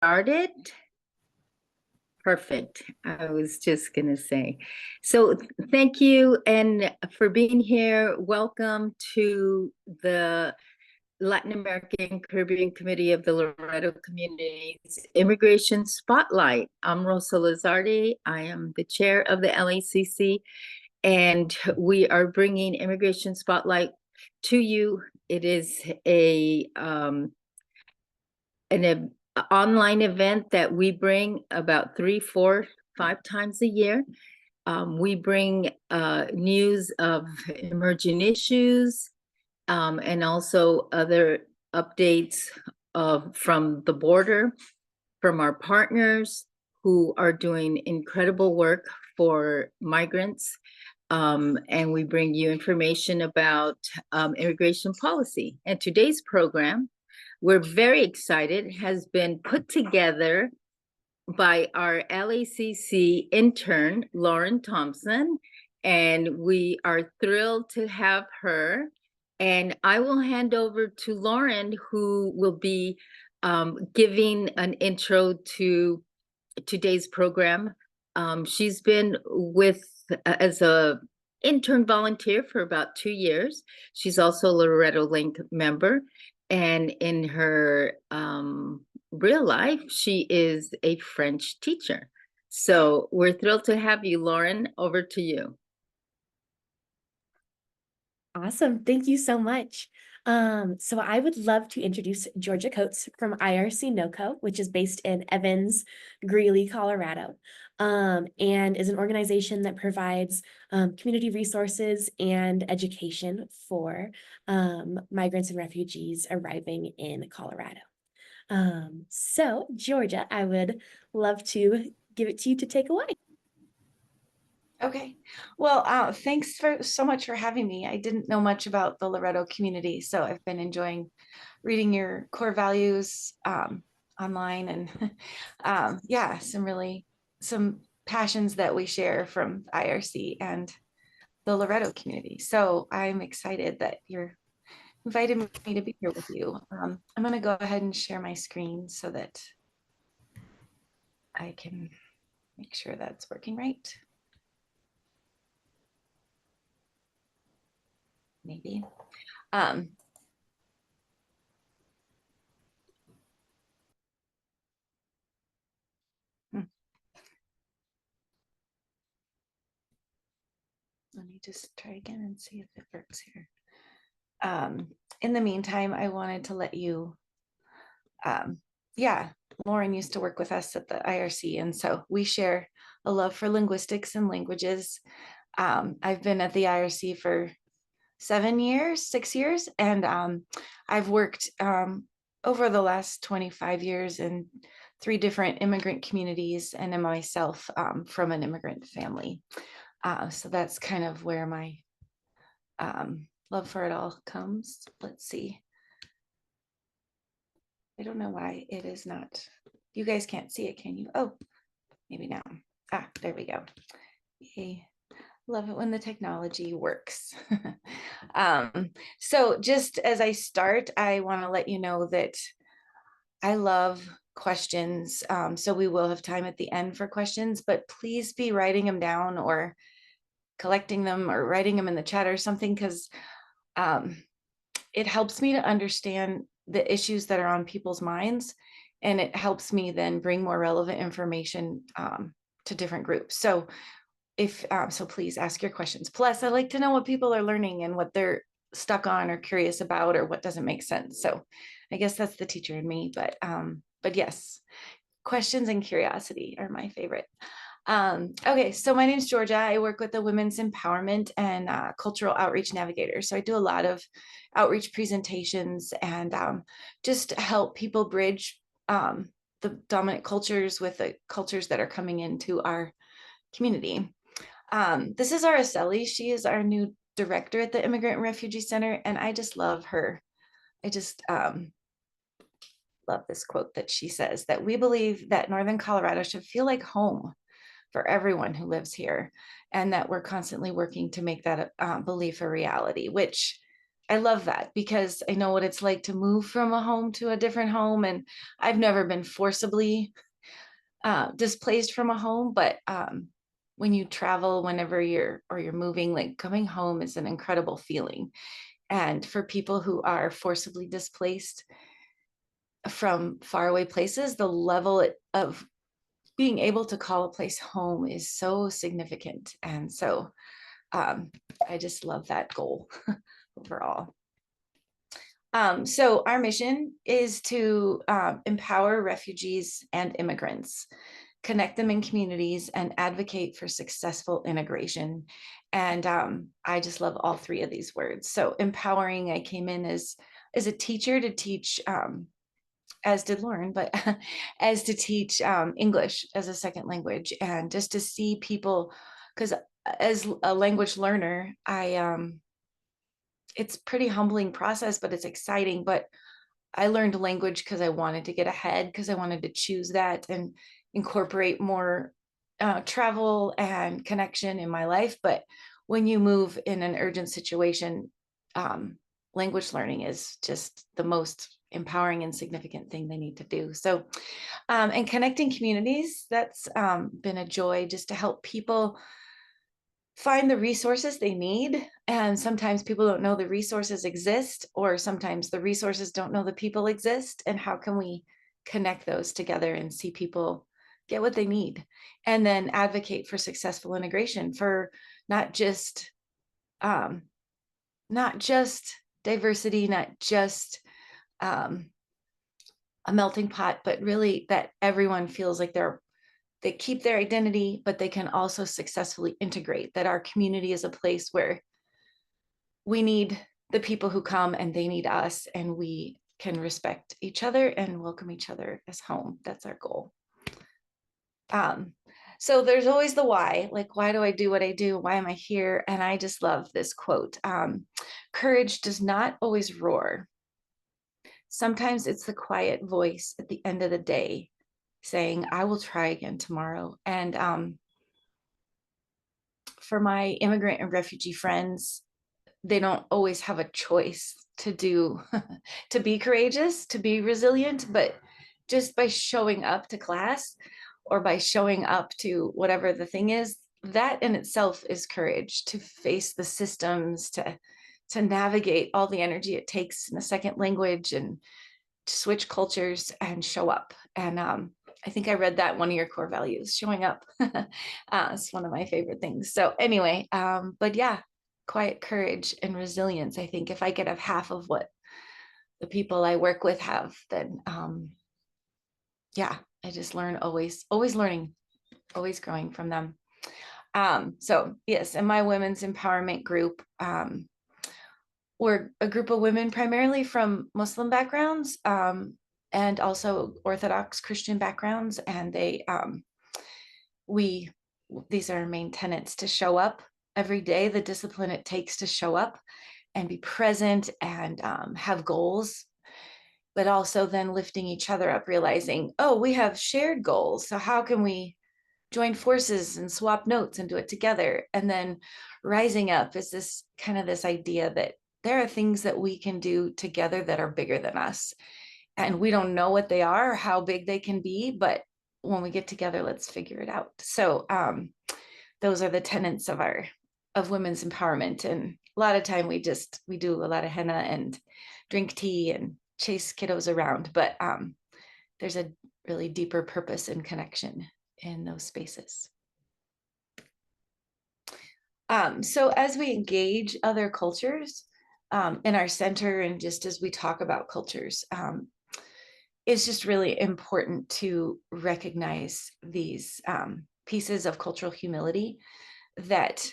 started? Perfect. I was just going to say. So thank you and for being here. Welcome to the Latin American Caribbean Committee of the Loreto Community's Immigration Spotlight. I'm Rosa Lizardi. I am the chair of the LACC, and we are bringing Immigration Spotlight to you. It is an online event that we bring about 3, 4, 5 times a year. We bring news of emerging issues and also other updates from the border, from our partners who are doing incredible work for migrants. And we bring you information about immigration policy. And today's program, we're very excited, has been put together by our LACC intern, Lauren Thompson, and we are thrilled to have her. And I will hand over to Lauren, who will be giving an intro to today's program. She's been as a intern volunteer for about 2 years. She's also a Loreto Link member. And in her real life, she is a French teacher. So we're thrilled to have you, Lauren. Over to you. Awesome. Thank you so much. So I would love to introduce Georgia Coates from IRC NOCO, which is based in Evans, Greeley, Colorado, and is an organization that provides community resources and education for migrants and refugees arriving in Colorado. So Georgia, I would love to give it to you to take away. Okay, well, thanks so much for having me. I didn't know much about the Loreto community, so I've been enjoying reading your core values online, and yeah, some passions that we share from IRC and the Loreto community. So I'm excited that you're invited me to be here with you. I'm going to go ahead and share my screen so that I can make sure that's working right. Maybe. In Let me just try again and see if it works here. In the meantime, I wanted to let you, yeah, Lauren used to work with us at the IRC, and so we share a love for linguistics and languages. I've been at the IRC for 6 years, and I've worked over the last 25 years in 3 different immigrant communities, and am myself from an immigrant family. So that's kind of where my love for it all comes. Let's see. I don't know why it is not. You guys can't see it, can you? Oh, maybe now. There we go. Yay. Love it when the technology works. So just as I start, I want to let you know that I love questions. So we will have time at the end for questions, but please be writing them down or collecting them or writing them in the chat or something, because it helps me to understand the issues that are on people's minds, and it helps me then bring more relevant information to different groups. So so please ask your questions. Plus, I like to know what people are learning and what they're stuck on or curious about, or what doesn't make sense. So I guess that's the teacher in me, but yes, questions and curiosity are my favorite. Okay, so my name is Georgia. I work with the Women's Empowerment and Cultural Outreach Navigator. So I do a lot of outreach presentations and just help people bridge the dominant cultures with the cultures that are coming into our community. This is Araceli. She is our new director at the Immigrant and Refugee Center, and I just love her. I just love this quote that she says, that we believe that Northern Colorado should feel like home for everyone who lives here, and that we're constantly working to make that belief a reality, which I love that because I know what it's like to move from a home to a different home. And I've never been forcibly displaced from a home, but when you travel, whenever you're moving, like coming home is an incredible feeling. And for people who are forcibly displaced from faraway places, the level of being able to call a place home is so significant. And so I just love that goal overall. So our mission is to empower refugees and immigrants, connect them in communities, and advocate for successful integration. And I just love all three of these words. So empowering, I came in as a teacher to teach, as did Lauren, but as to teach English as a second language, and just to see people, because as a language learner, it's pretty humbling process, but it's exciting. But I learned language because I wanted to get ahead, because I wanted to choose that and incorporate more travel and connection in my life. But when you move in an urgent situation, language learning is just the most empowering and significant thing they need to do. So, and connecting communities, that's been a joy, just to help people find the resources they need. And sometimes people don't know the resources exist, or sometimes the resources don't know the people exist. And how can we connect those together and see people get what they need, and then advocate for successful integration, for not just diversity, not just a melting pot, but really that everyone feels like they keep their identity, but they can also successfully integrate, that our community is a place where we need the people who come and they need us, and we can respect each other and welcome each other as home. That's our goal. So there's always the why, like, why do I do what I do? Why am I here? And I just love this quote. Courage does not always roar. Sometimes it's the quiet voice at the end of the day saying, I will try again tomorrow. And for my immigrant and refugee friends, they don't always have a choice to to be courageous, to be resilient, but just by showing up to class, or by showing up to whatever the thing is, that in itself is courage, to face the systems, to navigate all the energy it takes in a second language, and to switch cultures and show up. And I think I read that one of your core values, showing up. It's one of my favorite things. So anyway, but yeah, quiet courage and resilience. I think if I could have half of what the people I work with have, then yeah, I just learn, always learning, always growing from them. So yes, in my women's empowerment group, we're a group of women primarily from Muslim backgrounds, and also Orthodox Christian backgrounds. And these are our main tenets: to show up every day, the discipline it takes to show up and be present, and have goals, but also then lifting each other up, realizing, oh, we have shared goals. So how can we join forces and swap notes and do it together? And then rising up is this idea that there are things that we can do together that are bigger than us. And we don't know what they are or how big they can be, but when we get together, let's figure it out. So those are the tenets of women's empowerment. And a lot of time we do a lot of henna and drink tea and chase kiddos around, but there's a really deeper purpose and connection in those spaces. So as we engage other cultures in our center, and just as we talk about cultures, it's just really important to recognize these pieces of cultural humility, that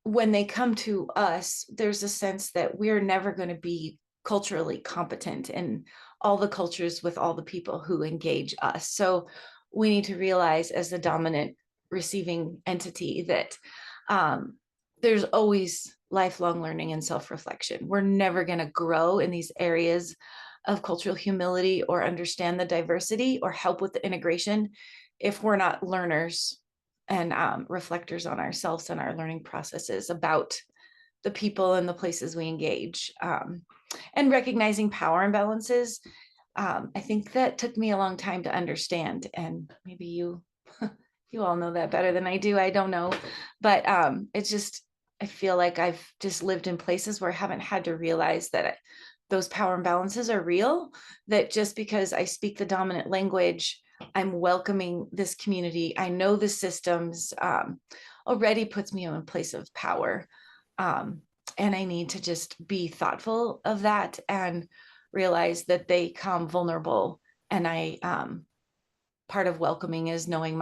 when they come to us, there's a sense that we're never going to be culturally competent in all the cultures with all the people who engage us. So we need to realize, as the dominant receiving entity, that there's always lifelong learning and self-reflection. We're never going to grow in these areas of cultural humility, or understand the diversity, or help with the integration, if we're not learners and reflectors on ourselves and our learning processes about the people and the places we engage, and recognizing power imbalances. I think that took me a long time to understand, and maybe you you all know that better than I do. I don't know, but it's just, I feel like I've just lived in places where I haven't had to realize that those power imbalances are real, that just because I speak the dominant language, I'm welcoming this community, I know the systems, already puts me in a place of power. And I need to just be thoughtful of that and realize that they come vulnerable. And part of welcoming is knowing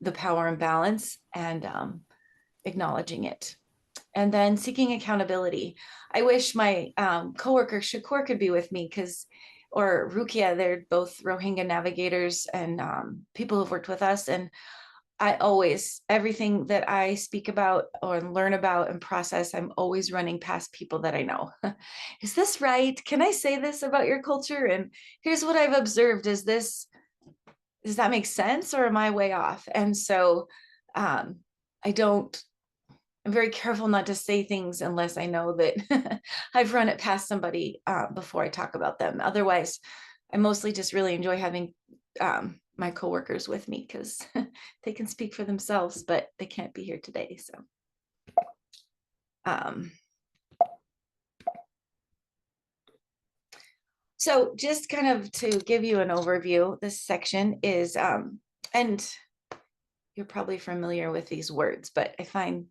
the power imbalance and acknowledging it. And then seeking accountability. I wish my coworker Shakur could be with me, or Rukia, they're both Rohingya navigators and people who've worked with us. And I always, everything that I speak about or learn about and process, I'm always running past people that I know. Is this right? Can I say this about your culture? And here's what I've observed. Does that make sense, or am I way off? And so I'm very careful not to say things unless I know that I've run it past somebody before I talk about them. Otherwise, I mostly just really enjoy having my coworkers with me, because they can speak for themselves, but they can't be here today. So just kind of to give you an overview, this section is, and you're probably familiar with these words, but I find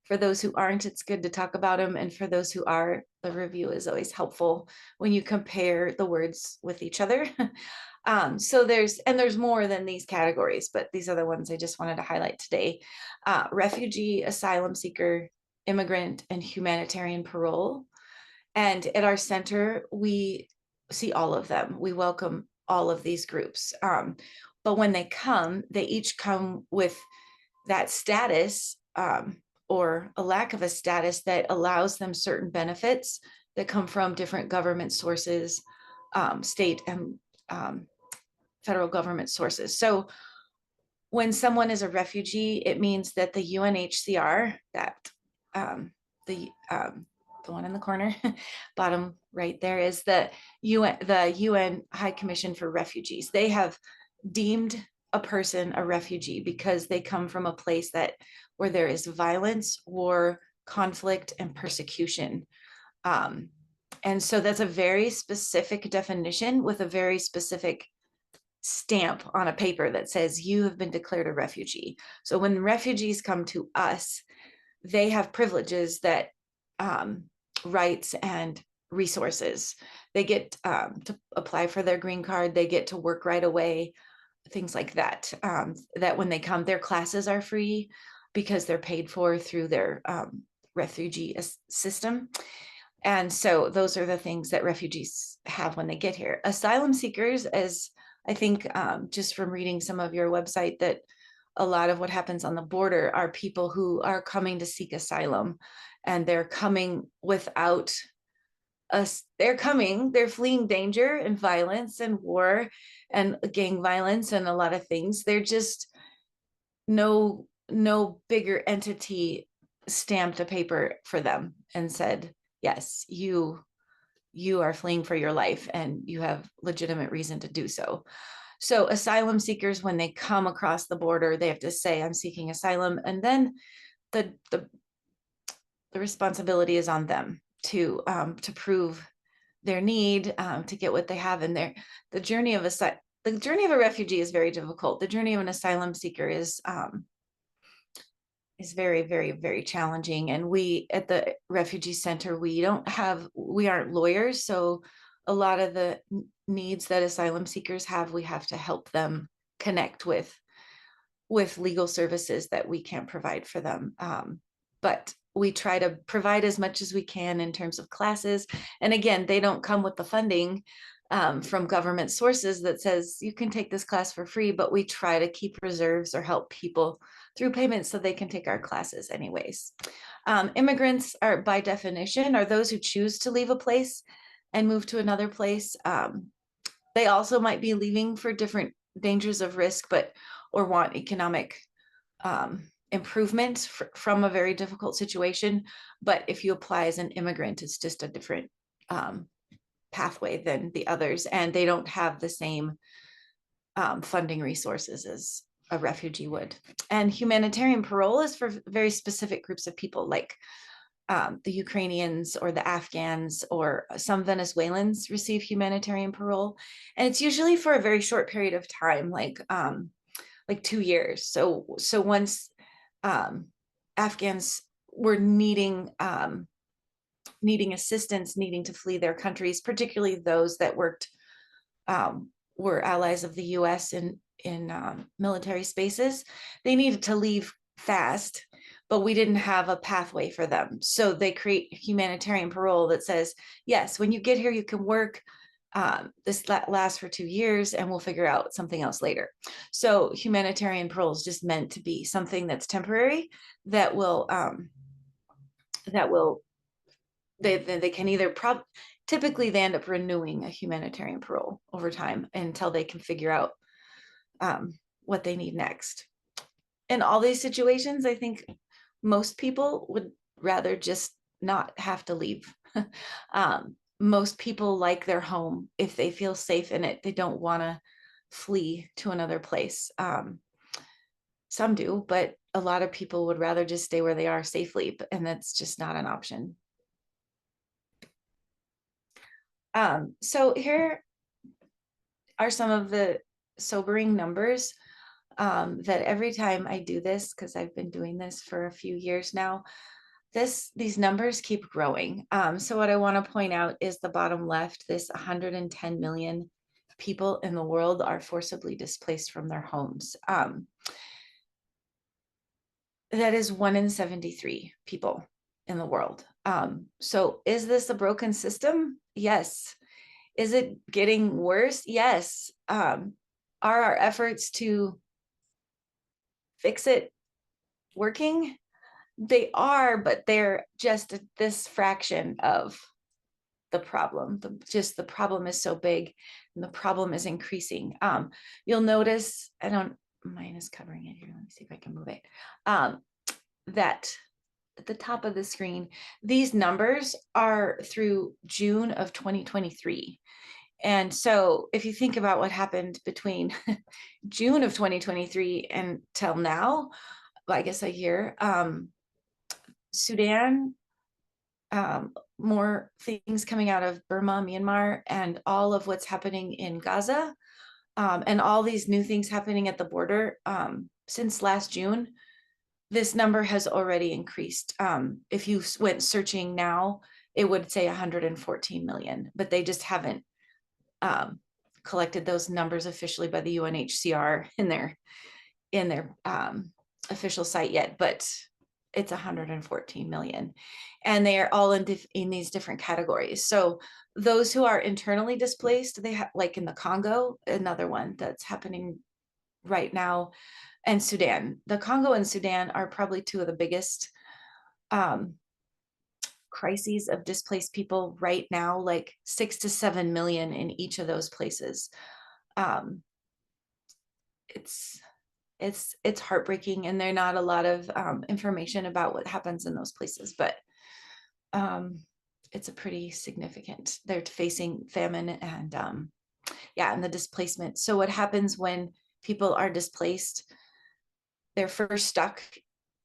for those who aren't, it's good to talk about them. And for those who are, the review is always helpful when you compare the words with each other. So there's more than these categories, but these are the ones I just wanted to highlight today. Refugee, asylum seeker, immigrant, and humanitarian parole. And at our center, we see all of them. We welcome all of these groups. But when they come, they each come with that status, or a lack of a status that allows them certain benefits that come from different government sources, state and federal government sources. So when someone is a refugee, it means that the UNHCR, the one in the corner, bottom right there, is the UN High Commission for Refugees. They have deemed a person a refugee because they come from a place where there is violence, war, conflict, and persecution. And so that's a very specific definition with a very specific stamp on a paper that says you have been declared a refugee. So when refugees come to us, they have privileges that rights and resources. They get to apply for their green card, they get to work right away, things like that. That when they come, their classes are free because they're paid for through their refugee system. And so those are the things that refugees have when they get here. Asylum seekers, as I think just from reading some of your website, that a lot of what happens on the border are people who are coming to seek asylum, and they're coming without us. They're fleeing danger and violence and war and gang violence and a lot of things. They're just no bigger entity stamped a paper for them and said, yes, you are fleeing for your life and you have legitimate reason to do so. So asylum seekers, when they come across the border, they have to say, I'm seeking asylum. And then the responsibility is on them to prove their need, to get what they have in there. The journey of a refugee is very difficult. The journey of an asylum seeker is very, very, very challenging. And we at the refugee center, we aren't lawyers. So a lot of the needs that asylum seekers have, we have to help them connect with legal services that we can't provide for them. But we try to provide as much as we can in terms of classes. And again, they don't come with the funding from government sources that says you can take this class for free, but we try to keep reserves or help people through payments so they can take our classes anyways. Immigrants are, by definition, are those who choose to leave a place and move to another place. They also might be leaving for different dangers of risk, or want economic improvement from a very difficult situation. But if you apply as an immigrant, it's just a different pathway than the others, and they don't have the same funding resources as a refugee would. And humanitarian parole is for very specific groups of people, like the Ukrainians or the Afghans, or some Venezuelans receive humanitarian parole. And it's usually for a very short period of time, like 2 years. So once Afghans were needing assistance, needing to flee their countries, particularly those that were allies of the US in military spaces, they needed to leave fast, but we didn't have a pathway for them. So they create humanitarian parole that says, yes, when you get here, you can work. This lasts for 2 years, and we'll figure out something else later. So humanitarian parole is just meant to be something that's temporary, that will they can either typically they end up renewing a humanitarian parole over time until they can figure out what they need next. In all these situations, I think most people would rather just not have to leave. Most people like their home if they feel safe in it. They don't want to flee to another place. Some do, but a lot of people would rather just stay where they are safely, and that's just not an option. So here are some of the sobering numbers that every time I do this, because I've been doing this for a few years now, these numbers keep growing. So what I want to point out is the bottom left, this 110 million people in the world are forcibly displaced from their homes. That is 1 in 73 people in the world. So is this a broken system? Yes. Is it getting worse? Yes. Are our efforts to fix it working? They are, but they're just this fraction of the problem. The problem is so big, and the problem is increasing. You'll notice, mine is covering it here. Let me see if I can move it. That at the top of the screen, these numbers are through June of 2023. And so if you think about what happened between June of 2023 and till now, I guess a year, Sudan, more things coming out of Burma, Myanmar, and all of what's happening in Gaza, and all these new things happening at the border since last June, this number has already increased. If you went searching now, it would say 114 million, but they just haven't collected those numbers officially by the UNHCR in their official site yet, but it's 114 million, and they are all in these different categories. So those who are internally displaced, they have, like in the Congo, another one that's happening right now, and Sudan. The Congo and Sudan are probably two of the biggest crises of displaced people right now, like 6 to 7 million in each of those places. It's heartbreaking, and there's not a lot of information about what happens in those places, but it's a pretty significant. They're facing famine and and the displacement. So what happens when people are displaced? They're first stuck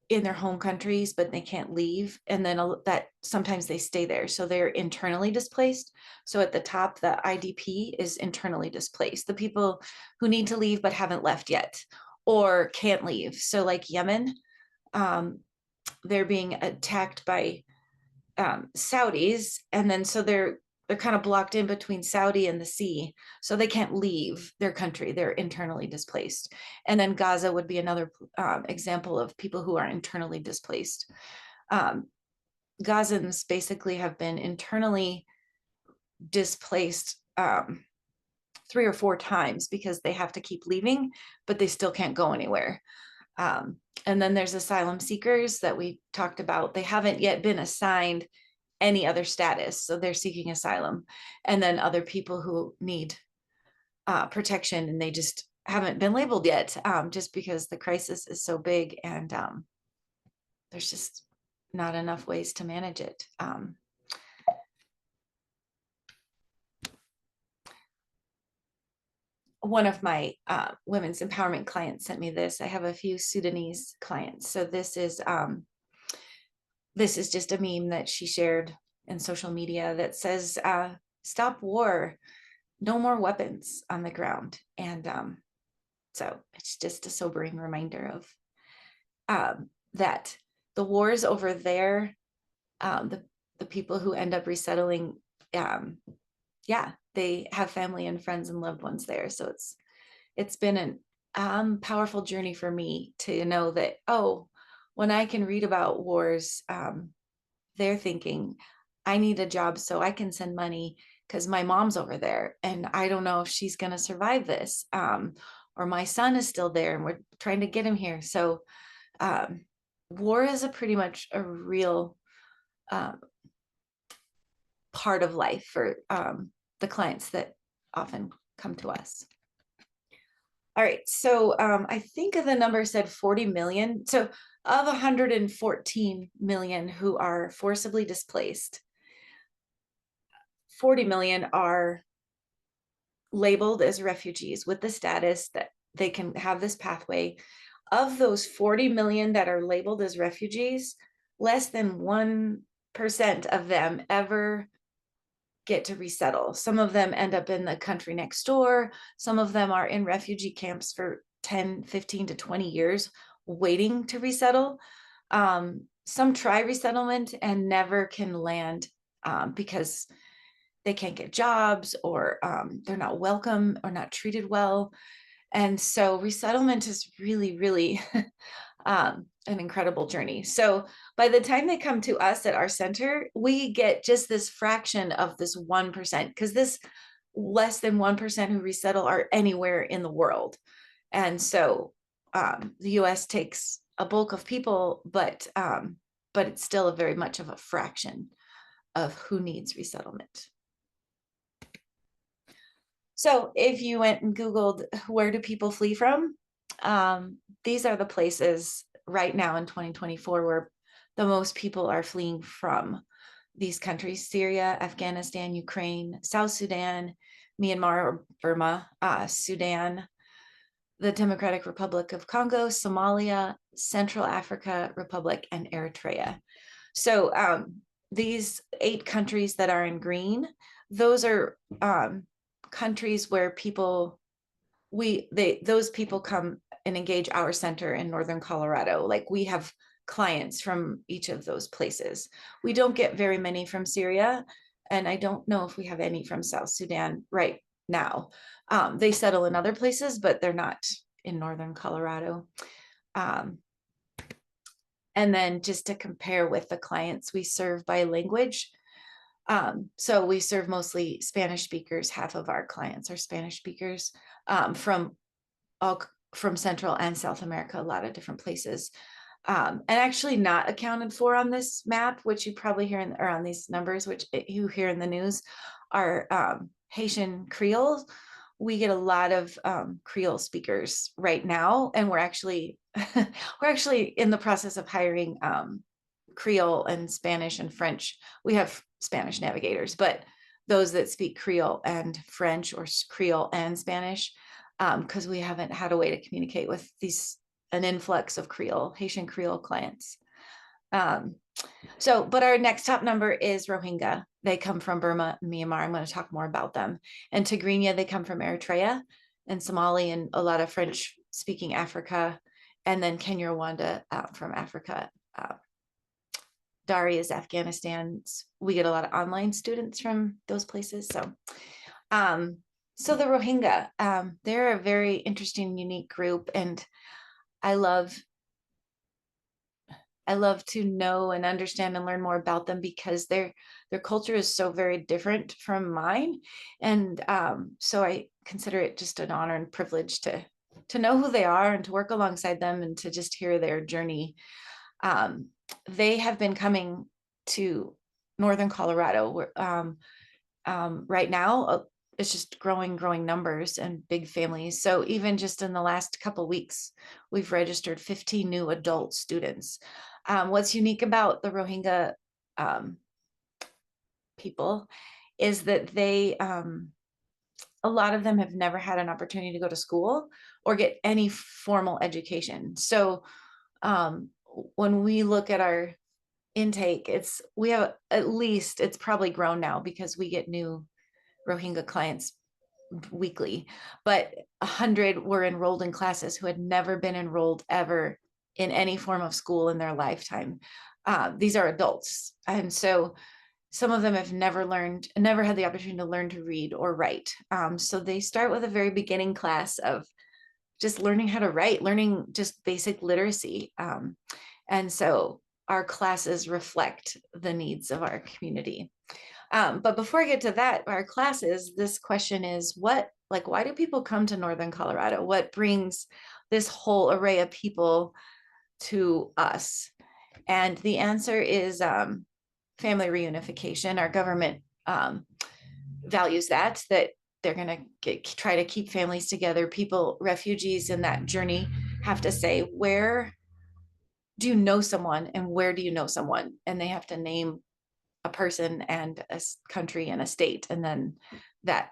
in their home countries, but they can't leave, and then that sometimes they stay there, so they're internally displaced. So at the top, the IDP is internally displaced, the people who need to leave but haven't left yet or can't leave. So like Yemen, they're being attacked by Saudis, and then so they're kind of blocked in between Saudi and the sea, so they can't leave their country. They're internally displaced. And then Gaza would be another example of people who are internally displaced. Gazans basically have been internally displaced 3 or 4 times because they have to keep leaving, but they still can't go anywhere. And then there's asylum seekers that we talked about. They haven't yet been assigned any other status, so they're seeking asylum. And then other people who need protection, and they just haven't been labeled yet, just because the crisis is so big and there's just not enough ways to manage it. One of my women's empowerment clients sent me this. I have a few Sudanese clients. So this is just a meme that she shared in social media that says, stop war, no more weapons on the ground. And so it's just a sobering reminder of that the wars over there, the people who end up resettling, yeah, they have family and friends and loved ones there. So it's been an powerful journey for me to know that, oh, when I can read about wars, they're thinking, I need a job so I can send money because my mom's over there and I don't know if she's going to survive this, or my son is still there and we're trying to get him here. So war is pretty much a real part of life for the clients that often come to us. All right, so I think the number said 40 million. So of 114 million who are forcibly displaced, 40 million are labeled as refugees with the status that they can have this pathway. Of those 40 million that are labeled as refugees, less than 1% of them ever get to resettle. Some of them end up in the country next door. Some of them are in refugee camps for 10, 15 to 20 years waiting to resettle. Some try resettlement and never can land because they can't get jobs, or they're not welcome or not treated well. And so resettlement is really, really an incredible journey. So by the time they come to us at our center, we get just this fraction of this 1%, because this less than 1% who resettle are anywhere in the world. And so the US takes a bulk of people, but it's still a very much of a fraction of who needs resettlement. So if you went and Googled, where do people flee from? These are the places right now in 2024 where the most people are fleeing from these countries: Syria, Afghanistan, Ukraine, South Sudan, Myanmar or Burma, Sudan, the Democratic Republic of Congo, Somalia, Central Africa Republic, and Eritrea. So these 8 countries that are in green, those are countries where people, those people come and engage our center in Northern Colorado. Like, we have clients from each of those places. We don't get very many from Syria, and I don't know if we have any from South Sudan right now. They settle in other places, but they're not in Northern Colorado. And then just to compare with the clients we serve by language, so we serve mostly Spanish speakers. Half of our clients are Spanish speakers from Central and South America, a lot of different places. And actually not accounted for on this map, which you probably hear or on these numbers, which you hear in the news, are Haitian Creole. We get a lot of Creole speakers right now, and we're actually in the process of hiring Creole and Spanish and French. We have Spanish navigators, but those that speak Creole and French, or Creole and Spanish, because we haven't had a way to communicate with an influx of Haitian Creole clients. But our next top number is Rohingya. They come from Burma and Myanmar. I'm going to talk more about them. And Tigrinya, they come from Eritrea and Somali and a lot of French speaking Africa. And then Kenya, Rwanda from Africa. Dari is Afghanistan. We get a lot of online students from those places. So the Rohingya, they're a very interesting, unique group. And I love to know and understand and learn more about them, because their culture is so very different from mine. And so I consider it just an honor and privilege to know who they are and to work alongside them and to just hear their journey. They have been coming to Northern Colorado right now. it's just growing numbers and big families. So even just in the last couple weeks, we've registered 15 new adult students. What's unique about the Rohingya people is that a lot of them have never had an opportunity to go to school or get any formal education. So when we look at our intake, we have at least, it's probably grown now because we get new Rohingya clients weekly, but 100 were enrolled in classes who had never been enrolled ever in any form of school in their lifetime. These are adults. And so some of them have never had the opportunity to learn to read or write. So they start with a very beginning class of just learning how to write, learning just basic literacy. And so our classes reflect the needs of our community. But before I get to that, our classes, this question is why do people come to Northern Colorado? What brings this whole array of people to us? And the answer is family reunification. Our government values that they're going to try to keep families together. Refugees in that journey have to say, where do you know someone and where do you know someone? And they have to name a person and a country and a state. And then that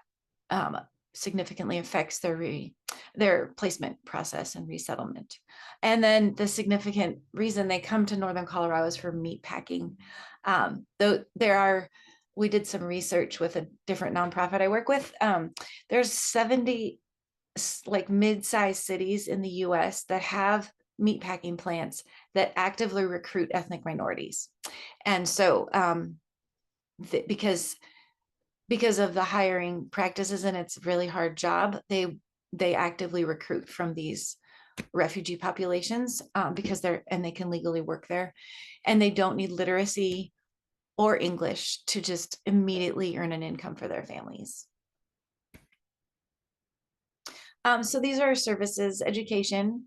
significantly affects their placement process and resettlement. And then the significant reason they come to Northern Colorado is for meat packing. We did some research with a different nonprofit I work with. There's 70 mid-sized cities in the US that have meatpacking plants that actively recruit ethnic minorities. And so because of the hiring practices and it's a really hard job, they actively recruit from these refugee populations because they can legally work there, and they don't need literacy or English to just immediately earn an income for their families. So these are our services: education,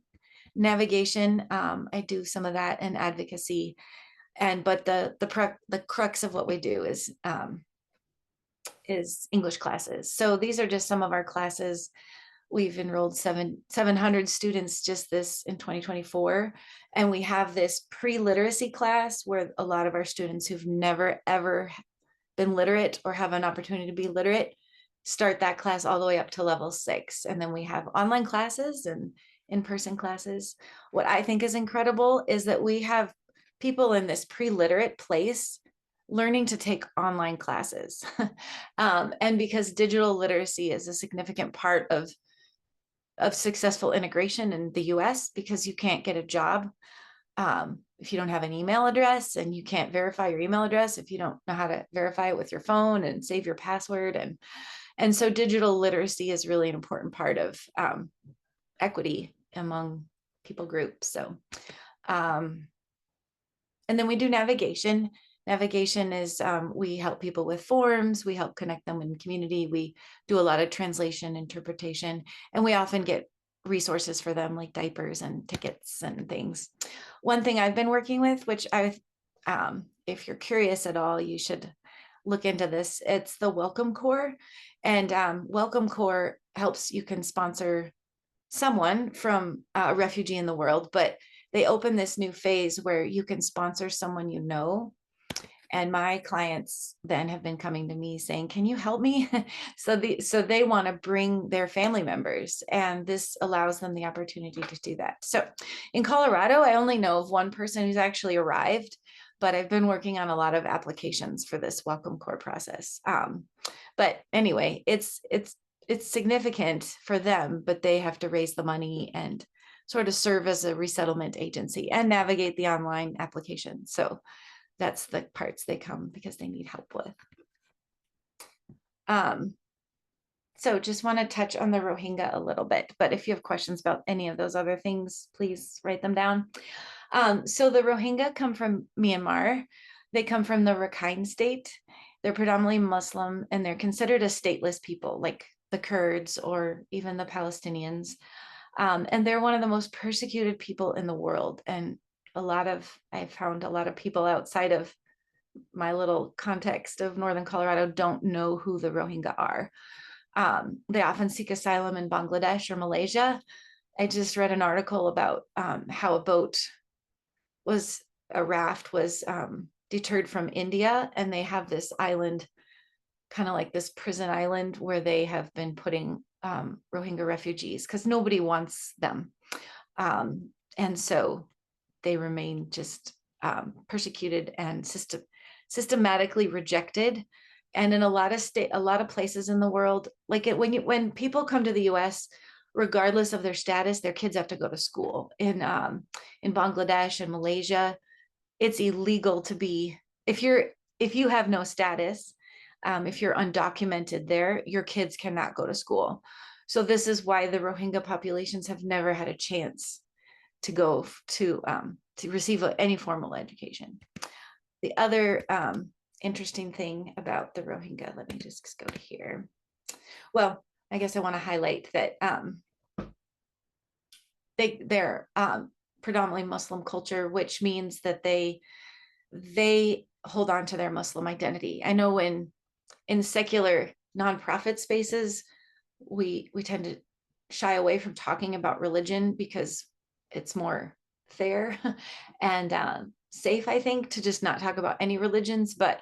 navigation. I do some of that, and advocacy. But the crux of what we do is English classes. So these are just some of our classes. We've enrolled 700 students just in 2024. And we have this pre-literacy class where a lot of our students who've never, ever been literate or have an opportunity to be literate start that class all the way up to level 6. And then we have online classes and in-person classes. What I think is incredible is that we have people in this pre-literate place learning to take online classes. And because digital literacy is a significant part of successful integration in the US, because you can't get a job if you don't have an email address, and you can't verify your email address if you don't know how to verify it with your phone and save your password. And so digital literacy is really an important part of equity among people groups. So, and then we do navigation. Navigation is we help people with forms, we help connect them in community, we do a lot of translation, interpretation, and we often get resources for them like diapers and tickets and things. One thing I've been working with, which if you're curious at all, you should look into this. It's the Welcome Corps, and Welcome Corps you can sponsor someone from a refugee in the world, but they open this new phase where you can sponsor someone you know. And my clients then have been coming to me saying, can you help me? So they want to bring their family members, and this allows them the opportunity to do that. So in Colorado, I only know of one person who's actually arrived, but I've been working on a lot of applications for this Welcome Corps process. But anyway, it's significant for them, but they have to raise the money and sort of serve as a resettlement agency and navigate the online application. So that's the parts they come because they need help with. So just want to touch on the Rohingya a little bit, but if you have questions about any of those other things, please write them down. So the Rohingya come from Myanmar. They come from the Rakhine state. They're predominantly Muslim, and they're considered a stateless people, like the Kurds or even the Palestinians. And they're one of the most persecuted people in the world. And I found a lot of people outside of my little context of Northern Colorado don't know who the Rohingya are. They often seek asylum in Bangladesh or Malaysia. I just read an article about how a raft was deterred from India, and they have this island, kind of like this prison island, where they have been putting Rohingya refugees because nobody wants them. And so they remain just persecuted and systematically rejected. And in a lot of places in the world, like when people come to the US, regardless of their status, their kids have to go to school. In Bangladesh and Malaysia, it's illegal to be, if you have no status, if you're undocumented there, your kids cannot go to school. So this is why the Rohingya populations have never had a chance to go to receive any formal education. The other interesting thing about the Rohingya, let me just go to here. Well, I guess I want to highlight that they're predominantly Muslim culture, which means that they hold on to their Muslim identity. I know in secular nonprofit spaces, we tend to shy away from talking about religion because it's more fair and safe, I think, to just not talk about any religions. But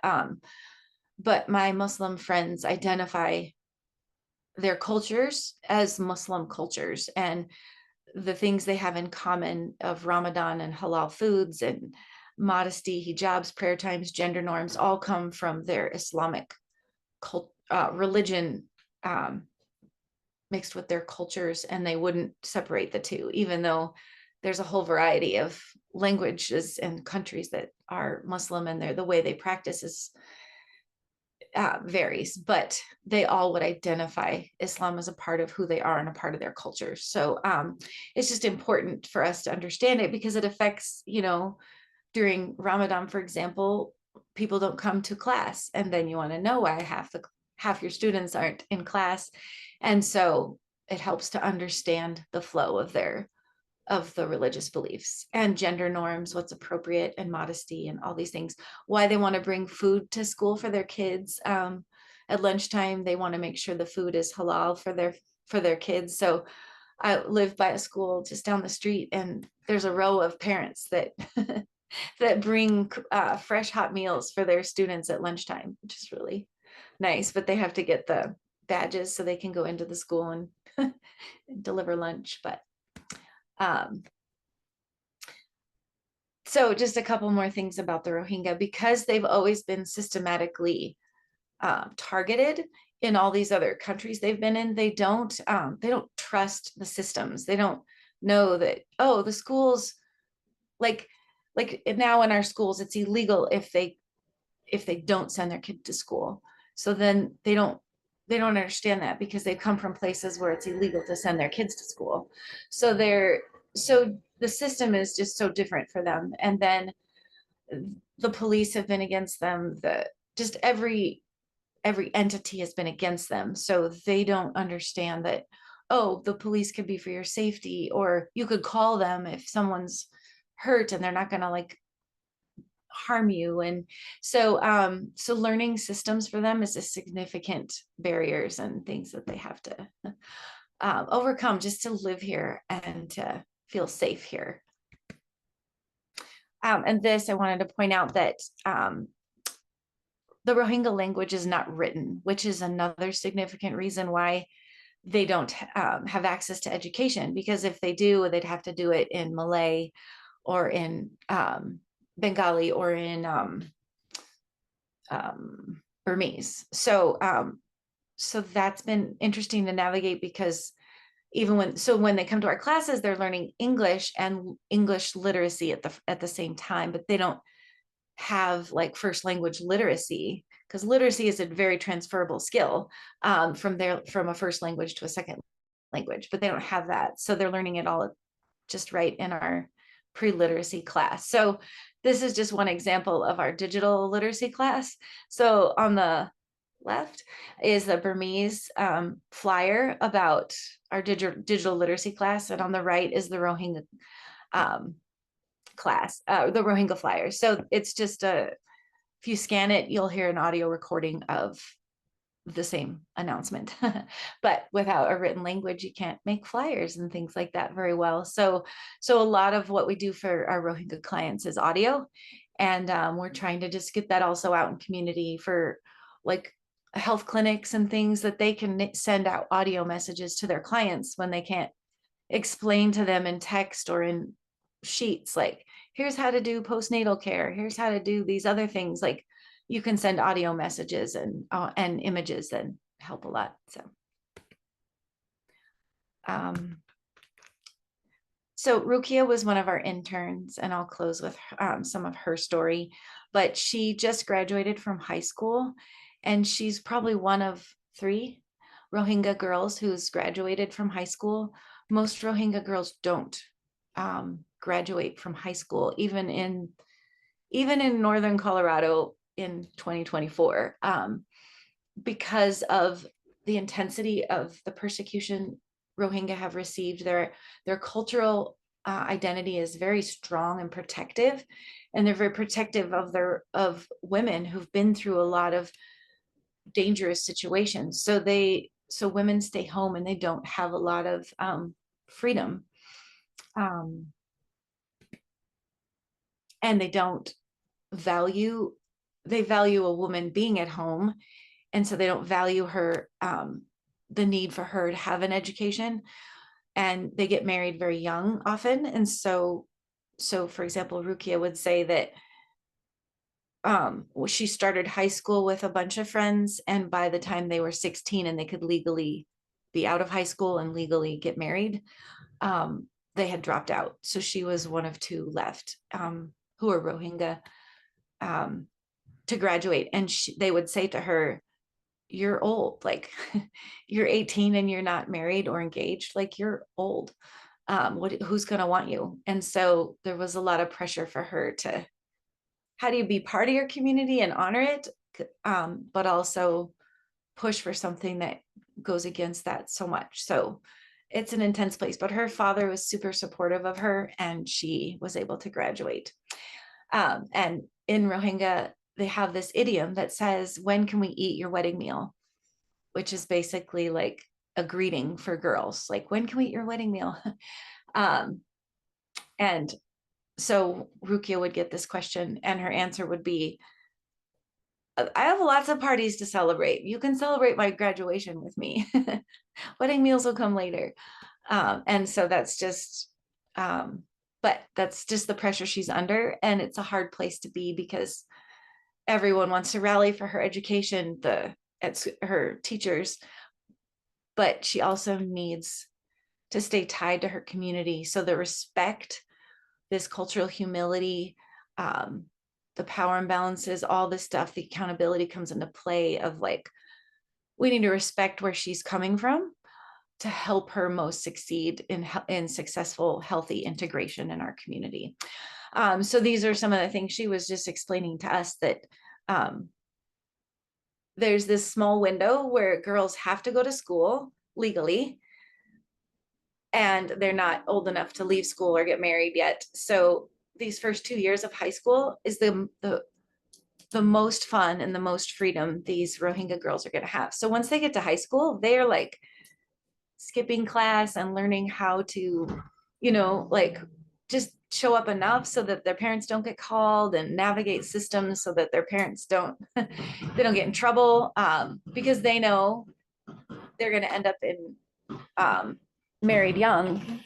my Muslim friends identify their cultures as Muslim cultures, and the things they have in common of Ramadan and halal foods and modesty, hijabs, prayer times, gender norms, all come from their Islamic religion mixed with their cultures, and they wouldn't separate the two, even though there's a whole variety of languages and countries that are Muslim, and the way they practice is varies, but they all would identify Islam as a part of who they are and a part of their culture. So it's just important for us to understand it, because it affects, during Ramadan, for example, people don't come to class, and then you want to know why half your students aren't in class. And so it helps to understand the flow of the religious beliefs and gender norms, what's appropriate, and modesty, and all these things. Why they want to bring food to school for their kids at lunchtime. They want to make sure the food is halal for their kids. So I live by a school just down the street, and there's a row of parents that that bring fresh hot meals for their students at lunchtime, which is really nice. But they have to get the badges so they can go into the school and deliver lunch. But so just a couple more things about the Rohingya, because they've always been systematically targeted in all these other countries they've been in. They don't trust the systems. They don't know that, oh, the schools, like now in our schools, it's illegal if they don't send their kid to school. So then they don't understand that, because they come from places where it's illegal to send their kids to school. So the system is just so different for them. And then the police have been against them. Just every entity has been against them. So they don't understand that, oh, the police could be for your safety, or you could call them if someone's hurt and they're not going to harm you. And so learning systems for them is a significant barriers and things that they have to overcome just to live here and to feel safe here. And this, I wanted to point out that the Rohingya language is not written, which is another significant reason why they don't have access to education, because if they do, they'd have to do it in Malay or in Bengali or in Burmese. So that's been interesting to navigate, because even when they come to our classes, they're learning English and English literacy at the same time, but they don't have first language literacy, because literacy is a very transferable skill from a first language to a second language, but they don't have that. So they're learning it all just right in our pre-literacy class. So this is just one example of our digital literacy class. So on the left is the Burmese flyer about our digital literacy class, and on the right is the Rohingya class, the Rohingya flyer. So it's just if you scan it, you'll hear an audio recording of the same announcement. But without a written language, you can't make flyers and things like that very well. So a lot of what we do for our Rohingya clients is audio. And we're trying to just get that also out in community for like health clinics and things, that they can send out audio messages to their clients when they can't explain to them in text or in sheets, like, here's how to do postnatal care, here's how to do these other things. Like, you can send audio messages and images that help a lot. So Rukia was one of our interns, and I'll close with some of her story. But she just graduated from high school, and she's probably one of 3 Rohingya girls who's graduated from high school. Most Rohingya girls don't graduate from high school, even in northern Colorado in 2024, because of the intensity of the persecution Rohingya have received. Their cultural identity is very strong and protective, and they're very protective of women who've been through a lot of dangerous situations. So women stay home and they don't have a lot of freedom, and they value a woman being at home, and so they don't value her, the need for her to have an education, and they get married very young often. And so for example, Rukia would say that she started high school with a bunch of friends, and by the time they were 16 and they could legally be out of high school and legally get married, they had dropped out. So she was one of 2 left, who are Rohingya, to graduate. And they would say to her, you're old, like you're 18 and you're not married or engaged, like you're old. Who's going to want you? And so there was a lot of pressure for her to, how do you be part of your community and honor it, but also push for something that goes against that so much. So it's an intense place, but her father was super supportive of her, and she was able to graduate. And in Rohingya, they have this idiom that says, when can we eat your wedding meal? Which is basically like a greeting for girls, like, when can we eat your wedding meal? And so Rukia would get this question, and her answer would be, I have lots of parties to celebrate. You can celebrate my graduation with me. Wedding meals will come later. And so that's just, but that's just the pressure she's under. And it's a hard place to be, because everyone wants to rally for her education, her teachers, but she also needs to stay tied to her community. So the respect, this cultural humility, the power imbalances, all this stuff, the accountability comes into play of like, we need to respect where she's coming from to help her most succeed in successful, healthy integration in our community. So these are some of the things she was just explaining to us, that there's this small window where girls have to go to school legally, and they're not old enough to leave school or get married yet. So these first 2 years of high school is the most fun and the most freedom these Rohingya girls are going to have. So once they get to high school, they're like skipping class and learning how to, like, just show up enough so that their parents don't get called, and navigate systems so that their parents don't they don't get in trouble, because they know they're going to end up in married young.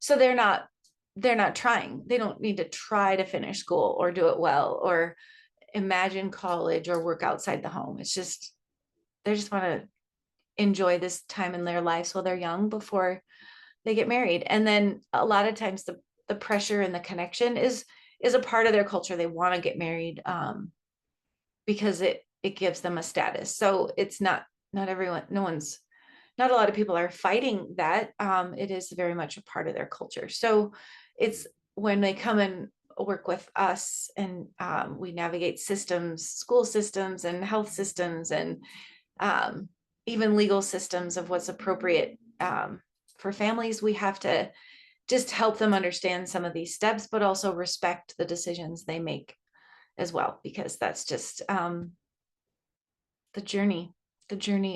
So they're not trying. They don't need to try to finish school or do it well or imagine college or work outside the home. It's just, they just want to enjoy this time in their lives while they're young before they get married. And then a lot of times the pressure and the connection is a part of their culture. They want to get married because it gives them a status. So it's not everyone, not a lot of people are fighting that. It is very much a part of their culture. So it's when they come and work with us, and we navigate systems, school systems and health systems, and even legal systems of what's appropriate for families, we have to just help them understand some of these steps, but also respect the decisions they make as well, because that's just journey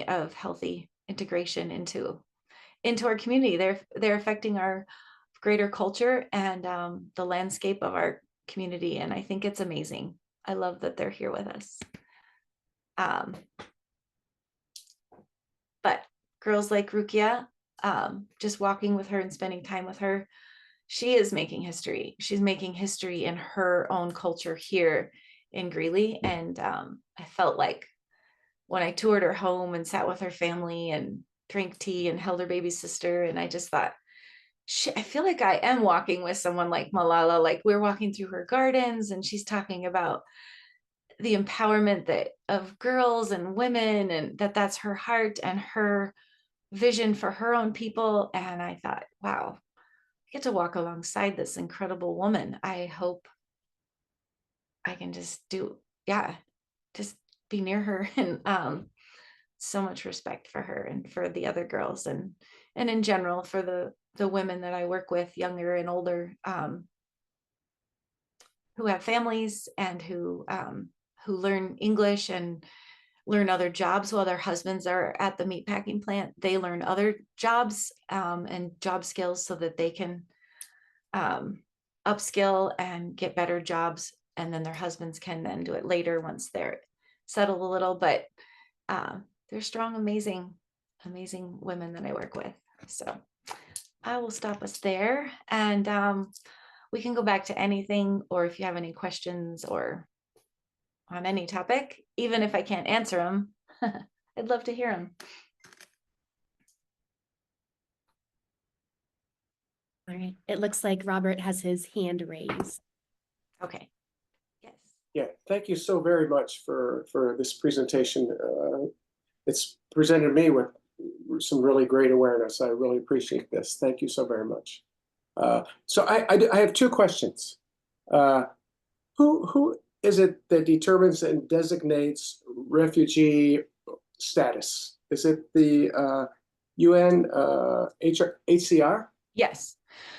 of healthy integration into our community. They're affecting our greater culture and the landscape of our community. And I think it's amazing. I love that they're here with us. But girls like Rukia, just walking with her and spending time with her, she is making history. She's making history in her own culture here in Greeley. And I felt like when I toured her home and sat with her family and drank tea and held her baby sister, and I just thought, I feel like I am walking with someone like Malala. Like, we're walking through her gardens and she's talking about the empowerment of girls and women, and that's her heart and her vision for her own people. And I thought, wow, I get to walk alongside this incredible woman. I hope I can just just be near her. And so much respect for her and for the other girls, and in general for the women that I work with, younger and older, who have families and who learn English and learn other jobs while their husbands are at the meatpacking plant. They learn other jobs and job skills so that they can upskill and get better jobs, and then their husbands can then do it later once they're settled a little. But they're strong, amazing women that I work with. So I will stop us there, and we can go back to anything, or if you have any questions or on any topic, even if I can't answer them, I'd love to hear them. All right. It looks like Robert has his hand raised. Okay. Yes. Yeah, thank you so very much for this presentation. It's presented me with some really great awareness. I really appreciate this. Thank you so very much. So I have two questions. Who is it that determines and designates refugee status? Is it the UN HCR? Yes.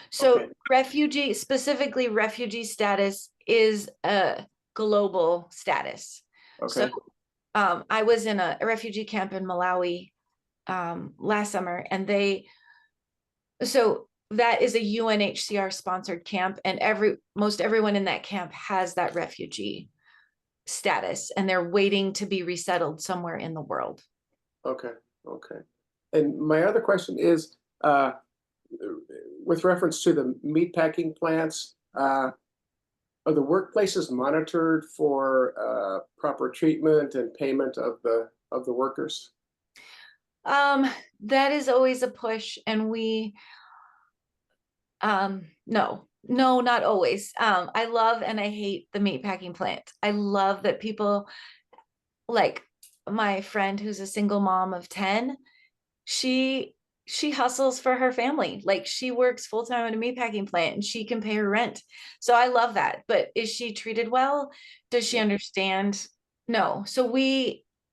So Okay. refugee, specifically refugee status, is a global status. Okay. So I was in a refugee camp in Malawi last summer, and so that is a UNHCR sponsored camp, and most everyone in that camp has that refugee status, and they're waiting to be resettled somewhere in the world. Okay. Okay. And my other question is, with reference to the meatpacking plants, are the workplaces monitored for proper treatment and payment of the workers? That is always a push, and we no, not always. I love and I hate the meatpacking plant. I love that people, like my friend who's a single mom of 10, she hustles for her family. Like, she works full-time at a meatpacking plant and she can pay her rent. So I love that. But is she treated well? Does she understand? No. So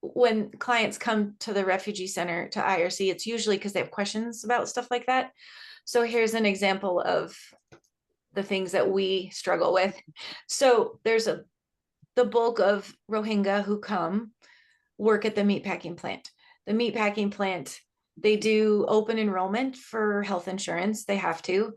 when clients come to the refugee center, to IRC, it's usually because they have questions about stuff like that. So here's an example of the things that we struggle with. So there's the bulk of Rohingya who come work at the meatpacking plant. The meatpacking plant, they do open enrollment for health insurance. They have to.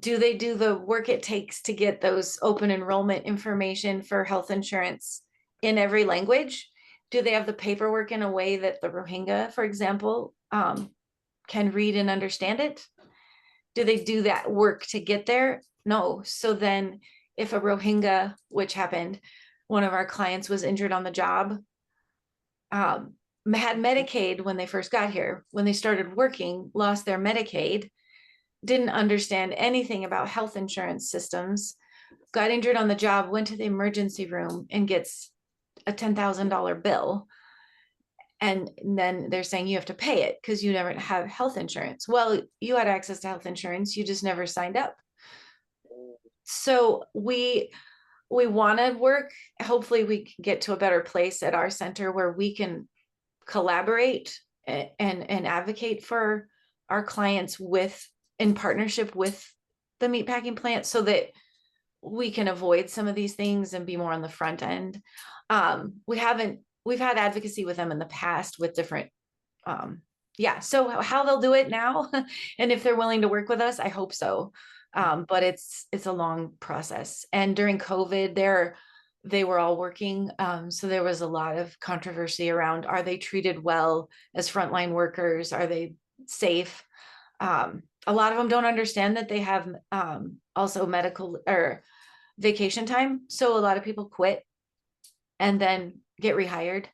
Do they do the work it takes to get those open enrollment information for health insurance in every language? Do they have the paperwork in a way that the Rohingya, for example, can read and understand it? Do they do that work to get there? No. So then if a Rohingya, which happened, one of our clients was injured on the job, had Medicaid when they first got here, when they started working, lost their Medicaid, didn't understand anything about health insurance systems, got injured on the job, went to the emergency room and gets a $10,000 bill. And then they're saying you have to pay it because you never have health insurance. Well, you had access to health insurance, you just never signed up. So we want to work. Hopefully we can get to a better place at our center where we can collaborate and advocate for our clients in partnership with the meatpacking plant, so that we can avoid some of these things and be more on the front end. We we've had advocacy with them in the past with different, yeah, so how they'll do it now and if they're willing to work with us, I hope so. But it's a long process. And during COVID, they were all working. So there was a lot of controversy around, are they treated well as frontline workers? Are they safe? A lot of them don't understand that they have also medical or vacation time. So a lot of people quit and then get rehired.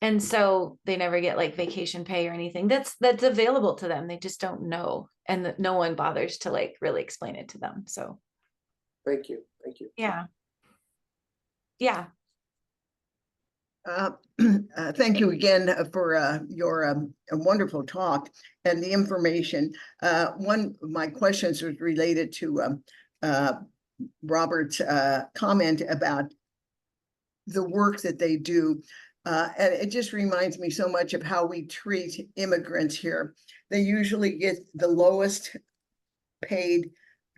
And so they never get like vacation pay or anything that's available to them. They just don't know. And no one bothers to like really explain it to them. So Thank you. Thank you. yeah. Yeah. Thank you again for your wonderful talk and the information. One of my questions was related to Robert's comment about the work that they do. And it just reminds me so much of how we treat immigrants here. They usually get the lowest paid,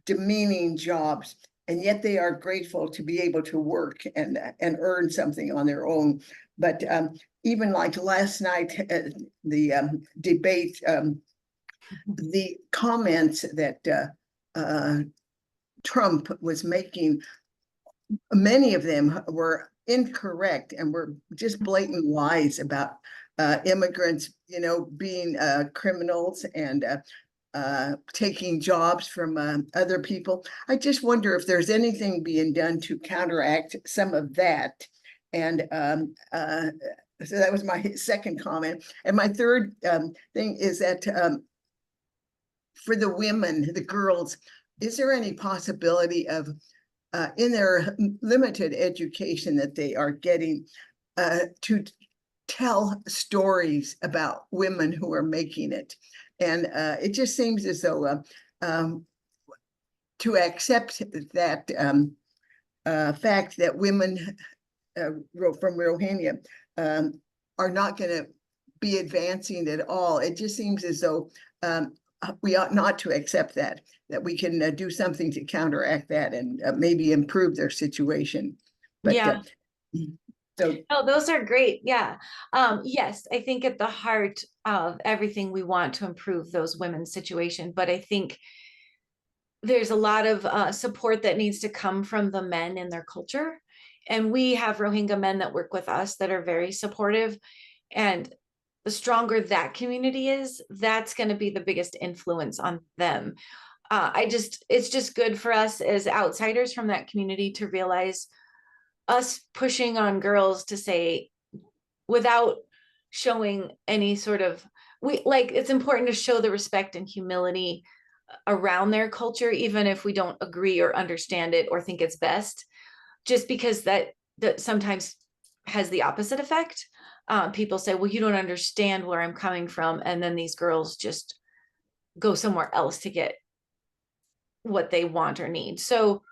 demeaning jobs, and yet they are grateful to be able to work and earn something on their own. But even like last night, the debate, the comments that Trump was making, many of them were incorrect and were just blatant lies about immigrants, you know, being criminals and taking jobs from other people. I just wonder if there's anything being done to counteract some of that. And so that was my second comment. And my third thing is that for the women, the girls, is there any possibility of in their limited education that they are getting to tell stories about women who are making it? And it just seems as though to accept that fact that women from Rohingya are not going to be advancing at all, it just seems as though we ought not to accept that we can do something to counteract that and maybe improve their situation. But, yeah. So oh, those are great. Yeah. Yes, I think at the heart of everything we want to improve those women's situation, but I think there's a lot of support that needs to come from the men in their culture. And we have Rohingya men that work with us that are very supportive. And the stronger that community is, that's going to be the biggest influence on them. It's just good for us as outsiders from that community to realize us pushing on girls to say, without showing any sort of, it's important to show the respect and humility around their culture, even if we don't agree or understand it or think it's best, just because that sometimes has the opposite effect. People say, well, you don't understand where I'm coming from. And then these girls just go somewhere else to get what they want or need. So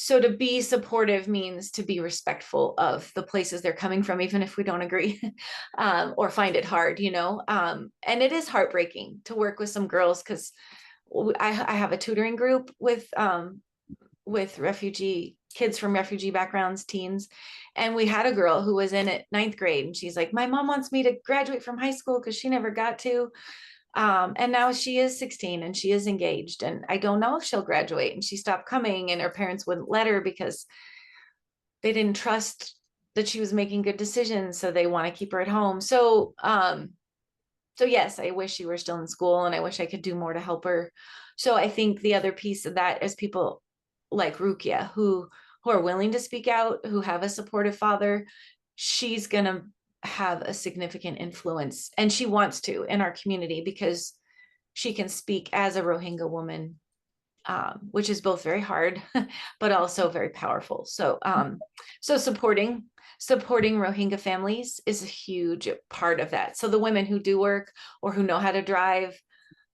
to be supportive means to be respectful of the places they're coming from, even if we don't agree or find it hard, you know. And it is heartbreaking to work with some girls because I have a tutoring group with refugee kids from refugee backgrounds, teens. And we had a girl who was in it 9th grade and she's like, my mom wants me to graduate from high school because she never got to. And now she is 16 and she is engaged and I don't know if she'll graduate, and she stopped coming and her parents wouldn't let her because they didn't trust that she was making good decisions. So they want to keep her at home. So yes, I wish she were still in school and I wish I could do more to help her. So I think the other piece of that is people like Rukia who are willing to speak out, who have a supportive father. She's going to have a significant influence, and she wants to, in our community because she can speak as a Rohingya woman, which is both very hard, but also very powerful. So supporting Rohingya families is a huge part of that. So the women who do work or who know how to drive,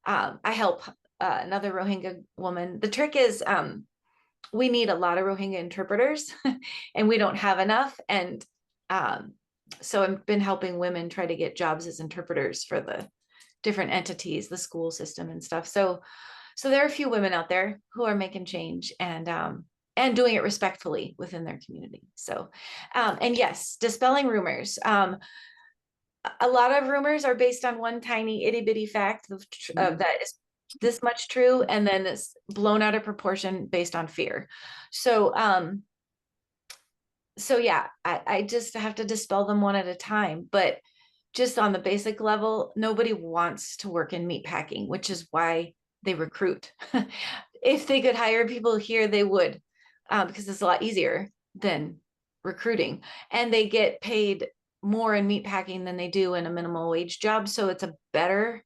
I help another Rohingya woman. The trick is we need a lot of Rohingya interpreters and we don't have enough. And so I've been helping women try to get jobs as interpreters for the different entities, the school system and stuff. So there are a few women out there who are making change, and and doing it respectfully within their community. So, and yes, dispelling rumors. A lot of rumors are based on one tiny itty bitty fact of that is this much true, and then it's blown out of proportion based on fear. So, so yeah, I just have to dispel them one at a time. But just on the basic level, nobody wants to work in meatpacking, which is why they recruit. If they could hire people here, they would, because it's a lot easier than recruiting, and they get paid more in meatpacking than they do in a minimum wage job. So it's a better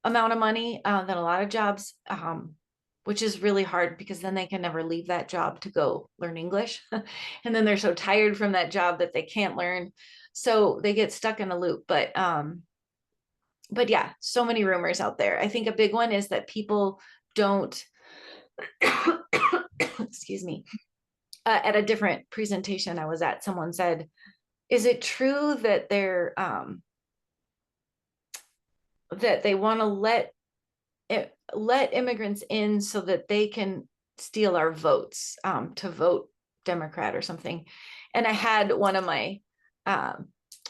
amount of money than a lot of jobs, which is really hard because then they can never leave that job to go learn English. And then they're so tired from that job that they can't learn. So they get stuck in a loop. But yeah, so many rumors out there. I think a big one is that people don't, excuse me, at a different presentation I was at, someone said, is it true that they're, that they want to let immigrants in so that they can steal our votes, to vote Democrat or something? And I had one of my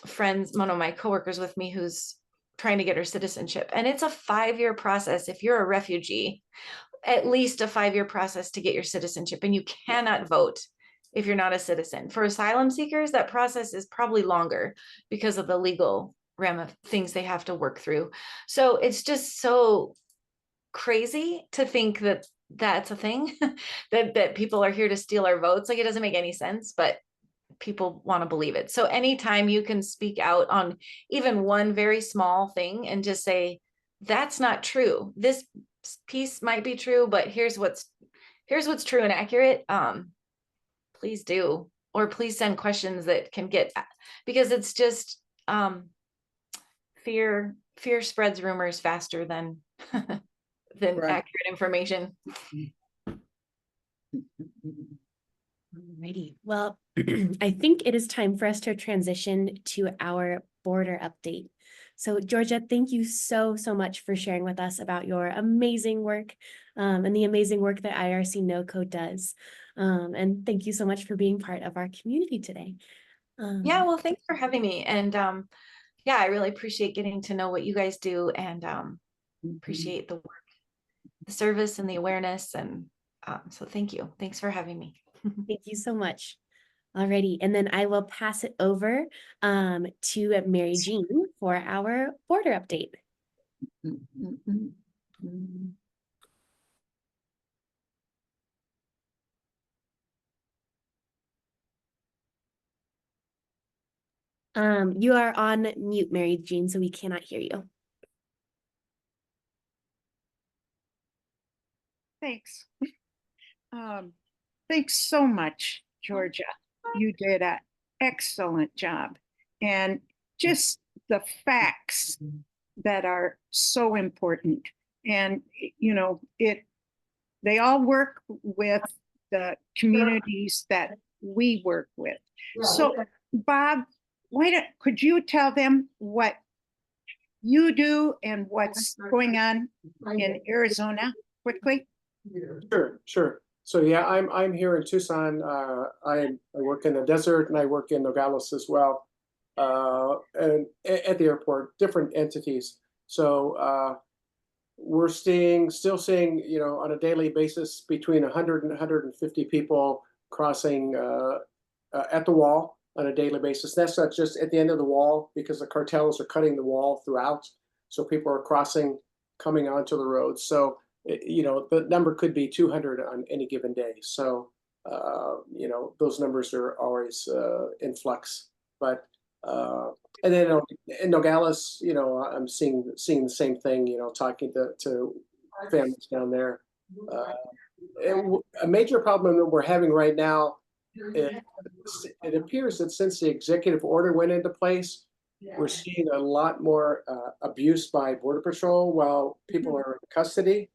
friends, one of my coworkers with me who's trying to get her citizenship, and it's a 5-year process. If you're a refugee, at least a 5-year process to get your citizenship, and you cannot vote if you're not a citizen. For asylum seekers, that process is probably longer because of the legal things they have to work through. So it's just so crazy to think that that's a thing, that people are here to steal our votes. Like, it doesn't make any sense, but people want to believe it. So anytime you can speak out on even one very small thing and just say, that's not true, this piece might be true, but here's what's true and accurate, please do. Or please send questions that can get, because it's just fear spreads rumors faster than than Right. accurate information. Alrighty. Well, I think it is time for us to transition to our border update. So Georgia, thank you so much for sharing with us about your amazing work, and the amazing work that IRC NoCo does. And thank you so much for being part of our community today. Yeah, well, thanks for having me. And yeah, I really appreciate getting to know what you guys do, and appreciate the work, the service, and the awareness. And so thank you. Thanks for having me. Thank you so much. Alrighty, and then I will pass it over to Mary Jean for our border update. You are on mute, Mary Jean, so we cannot hear you. Thanks. Thanks so much, Georgia. You did an excellent job. And just the facts that are so important. And, you know, they all work with the communities that we work with. So, Bob, could you tell them what you do and what's going on in Arizona quickly? Sure. So yeah, I'm here in Tucson. I work in the desert and I work in Nogales as well, and at the airport, different entities. So we're still seeing, you know, on a daily basis between 100 and 150 people crossing at the wall on a daily basis. That's not just at the end of the wall, because the cartels are cutting the wall throughout. So people are crossing, coming onto the road. So you know, the number could be 200 on any given day. So, you know, those numbers are always in flux. But, and then in Nogales, you know, I'm seeing the same thing, you know, talking to families down there. And a major problem that we're having right now, it appears that since the executive order went into place, we're seeing a lot more abuse by Border Patrol while people are in custody.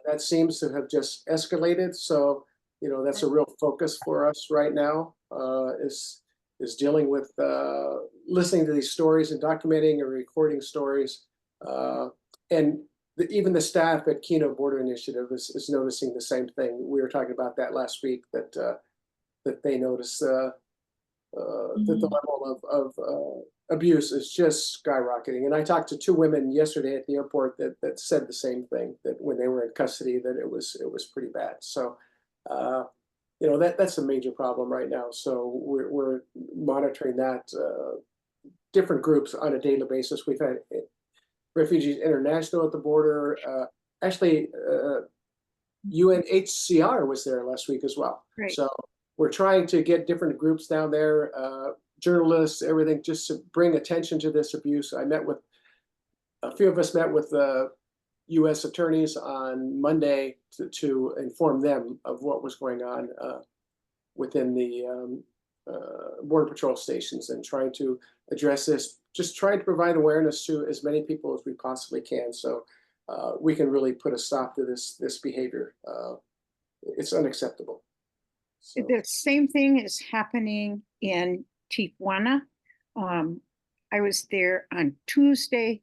That seems to have just escalated. So, you know, that's a real focus for us right now, is dealing with listening to these stories and documenting and recording stories. And even the staff at Keno Border Initiative is noticing the same thing. We were talking about that last week, that they notice that the level of abuse is just skyrocketing. And I talked to 2 women yesterday at the airport that said the same thing, that when they were in custody, that it was pretty bad. So, you know, that's a major problem right now. So we're monitoring that. Different groups on a daily basis. We've had Refugees International at the border. Actually, UNHCR was there last week as well. Great. So we're trying to get different groups down there, journalists, everything, just to bring attention to this abuse. A few of us met with the U.S. attorneys on Monday to inform them of what was going on within the Border Patrol stations, and trying to address this, just trying to provide awareness to as many people as we possibly can, so we can really put a stop to this behavior. It's unacceptable. So. The same thing is happening in Tijuana. I was there on Tuesday.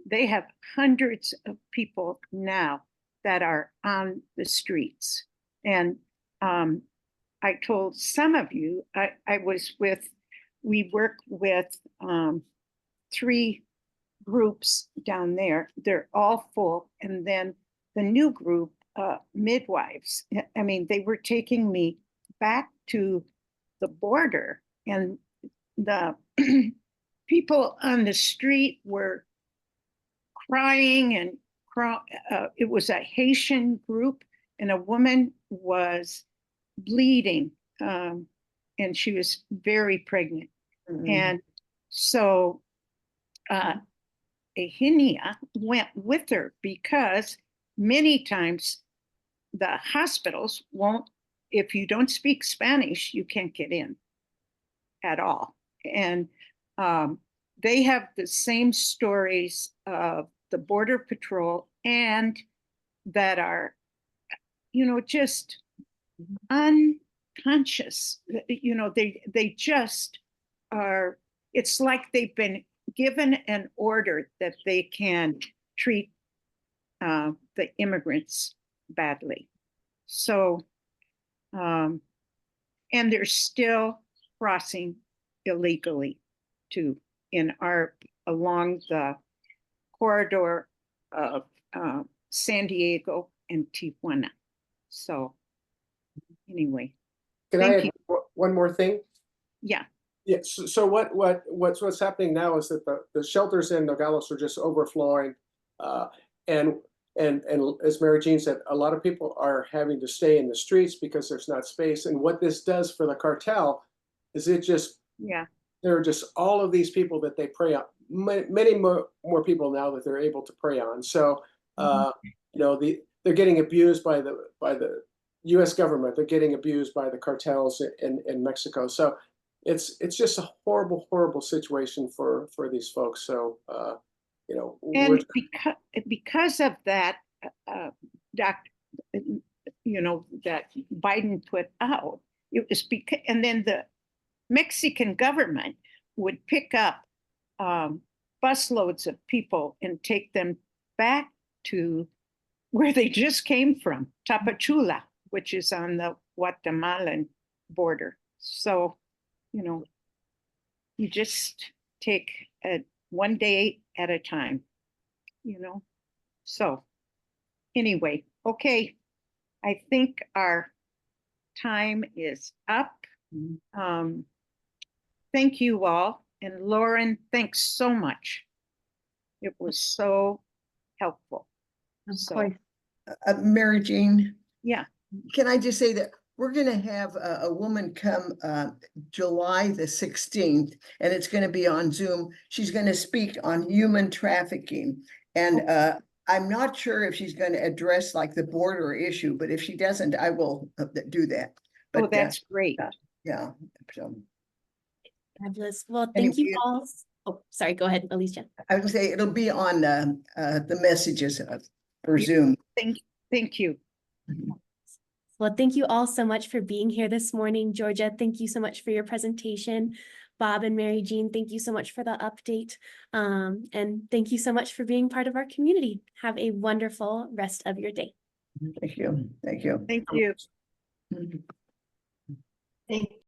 They have hundreds of people now that are on the streets. And I told some of you, we work with 3 groups down there. They're all full. And then the new group, midwives, I mean, they were taking me back to the border, and the people on the street were crying and it was a Haitian group, and a woman was bleeding, and she was very pregnant. And so Ehinia went with her, because many times the hospitals won't, if you don't speak Spanish, you can't get in at all. And they have the same stories of the Border Patrol, and that are, you know, just unconscious. You know, they just are, it's like they've been given an order that they can treat the immigrants badly. So, and they're still crossing illegally too, along the corridor of San Diego and Tijuana. So anyway. Can I add one more thing? Yeah. Yes. So what's happening now is that the shelters in Nogales are just overflowing, and as Mary Jean said, a lot of people are having to stay in the streets because there's not space. And what this does for the cartel is there are just all of these people that they prey on, many more people now that they're able to prey on. So you know, they're getting abused by the U.S. government. They're getting abused by the cartels in Mexico. So it's just a horrible situation for these folks. So you know, and because of that, you know, that Biden put out, it was because, and then the Mexican government would pick up busloads of people and take them back to where they just came from, Tapachula, which is on the Guatemalan border. So, you know, you just take one day at a time, you know. So anyway, okay, I think our time is up. Thank you all. And Lauren, thanks so much. It was so helpful. Of course. Mary Jean? Yeah. Can I just say that we're going to have a woman come July the 16th, and it's going to be on Zoom. She's going to speak on human trafficking. And I'm not sure if she's going to address like the border issue, but if she doesn't, I will do that. But, that's great. Yeah. So. Fabulous. Well, thank you all. Oh, sorry. Go ahead, Alicia. I would say it'll be on the messages for Zoom. Thank you. Well, thank you all so much for being here this morning. Georgia, thank you so much for your presentation. Bob and Mary Jean, thank you so much for the update. And thank you so much for being part of our community. Have a wonderful rest of your day. Thank you. Thank you. Thank you. Mhm. Thank